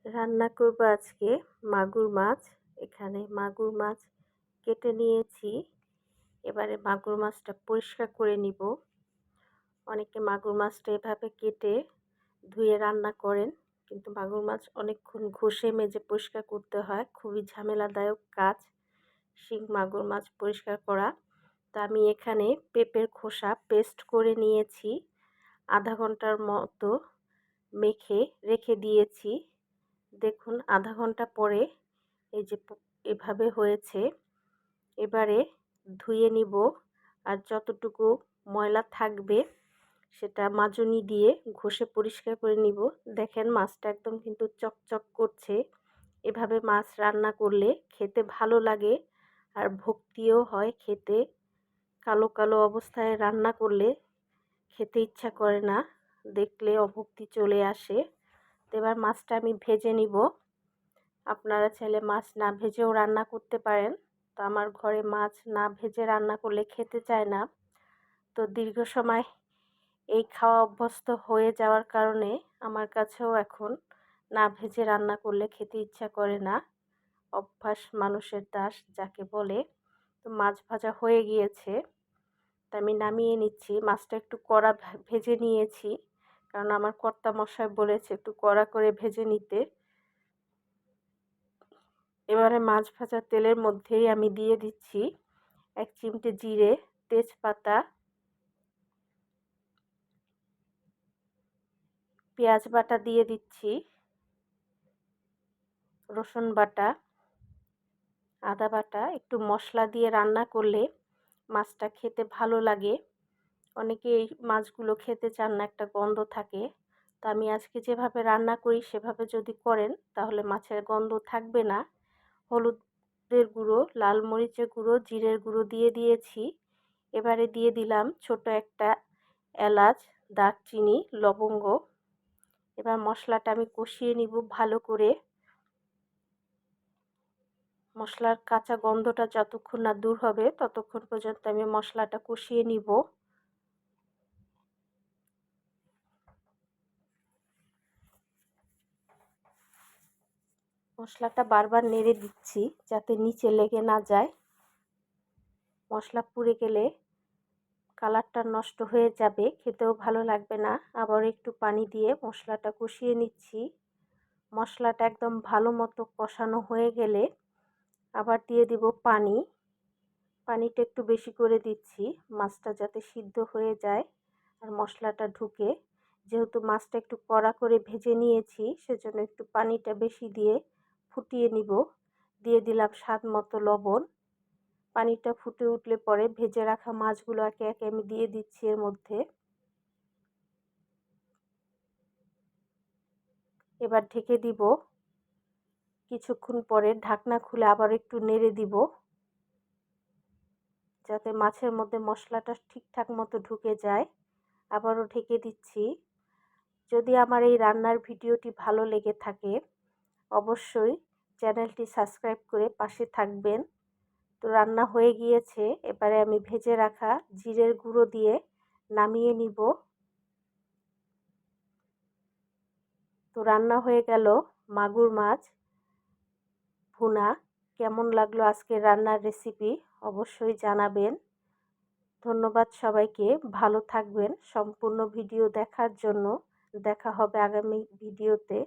রান্না করব আজকে মাগুর মাছ। এখানে মাগুর মাছ কেটে নিয়েছি। এবারে মাগুর মাছটা পরিষ্কার করে নিব। অনেকে মাগুর মাছটা এভাবে কেটে ধুয়ে রান্না করেন, কিন্তু মাগুর মাছ অনেকক্ষণ ঘষে মেজে পরিষ্কার করতে হয়। খুবই ঝামেলাদায়ক কাজ শিং মাগুর মাছ পরিষ্কার করা। তা আমি এখানে পেঁপের খোসা পেস্ট করে নিয়েছি। আধা ঘন্টার মতো মেখে রেখে দিয়েছি। দেখুন আধা ঘন্টা পরে এই যে এভাবে হয়েছে। এবারে ধুয়ে নিব, আর যতটুকু ময়লা থাকবে সেটা মাজনি দিয়ে ঘষে পরিষ্কার করে নিব। দেখেন মাছটা একদম কিন্তু চকচক করছে। এভাবে মাছ রান্না করলে খেতে ভালো লাগে আর ভক্তিও হয় খেতে। কালো কালো অবস্থায় রান্না করলে খেতে ইচ্ছা করে না, দেখলে অভক্তি চলে আসে। এবার মাছটা আমি ভেজে নিব। আপনারা চাইলে মাছ না ভেজেও রান্না করতে পারেন। তো আমার ঘরে মাছ না ভেজে রান্না করলে খেতে চায় না। তো দীর্ঘ সময় এই খাওয়া অভ্যস্ত হয়ে যাওয়ার কারণে আমার কাছেও এখন না ভেজে রান্না করলে খেতে ইচ্ছা করে না। অভ্যাস মানুষের দাস যাকে বলে। তো মাছ ভাজা হয়ে গিয়েছে, তা আমি নামিয়ে নিচ্ছি। মাছটা একটু কড়া ভেজে নিয়েছি, কারণ আমার কর্তামশাই বলেছে একটু কড়া করে ভেজে নিতে। এবারে মাছ ভাজা তেলের মধ্যেই আমি দিয়ে দিচ্ছি 1 চিমটে জিরে, তেজপাতা, পেঁয়াজ বাটা দিয়ে দিচ্ছি, রসুন বাটা, আদা বাটা। একটু মশলা দিয়ে রান্না করলে মাছটা খেতে ভালো লাগে। অনেকে এই মাছগুলো খেতে চান না, একটা গন্ধ থাকে। তো আমি আজকে যেভাবে রান্না করি সেভাবে যদি করেন তাহলে মাছের গন্ধ থাকবে না। হলুদের গুঁড়ো, লাল মরিচের গুঁড়ো, জিরের গুঁড়ো দিয়ে দিয়েছি। এবারে দিয়ে দিলাম ছোট একটা এলাচ, দারচিনি, লবঙ্গ। এবার মশলাটা আমি কষিয়ে নিব ভালো করে। মশলার কাঁচা গন্ধটা যতক্ষণ না দূর হবে ততক্ষণ পর্যন্ত আমি মশলাটা কষিয়ে নিব। মশলাটা বারবার নেড়ে দিচ্ছি যাতে নিচে লেগে না যায়। মশলা পুড়ে গেলে কালারটা নষ্ট হয়ে যাবে, খেতেও ভালো লাগবে না। আবার একটু পানি দিয়ে মশলাটা কষিয়ে নিচ্ছি। মশলাটা একদম ভালো মতো কষানো হয়ে গেলে আবার দিয়ে দিব পানি। পানিটা একটু বেশি করে দিচ্ছি, মাছটা যাতে সিদ্ধ হয়ে যায় আর মশলাটা ঢুকে। যেহেতু মাছটা একটু কড়া করে ভেজে নিয়েছি সেজন্য একটু পানিটা বেশি দিয়ে ফুটিয়ে নিব। দিয়ে দিলাম স্বাদ মতো লবণ। পানিটা ফুটে উঠলে পরে ভেজে রাখা মাছগুলো একে একে আমি দিয়ে দিচ্ছি এর মধ্যে। এবার ঢেকে দিব। কিছুক্ষণ পরে ঢাকনা খুলে আবার একটু নেড়ে দিব যাতে মাছের মধ্যে মশলাটা ঠিকঠাক মতো ঢুকে যায়। আবারও ঢেকে দিচ্ছি। যদি আমার এই রান্নার ভিডিওটি ভালো লেগে থাকে অবশ্যই চ্যানেলটি সাবস্ক্রাইব করে পাশে থাকবেন। তো রান্না হয়ে গিয়েছে, এবারে আমি ভেজে রাখা জিরের গুঁড়ো দিয়ে নামিয়ে নিব। তো রান্না হয়ে গেল মাগুর মাছ ভুনা। কেমন লাগলো আজকের রান্নার রেসিপি অবশ্যই জানাবেন। ধন্যবাদ সবাইকে, ভালো থাকবেন। সম্পূর্ণ ভিডিও দেখার জন্য। দেখা হবে আগামী ভিডিওতে।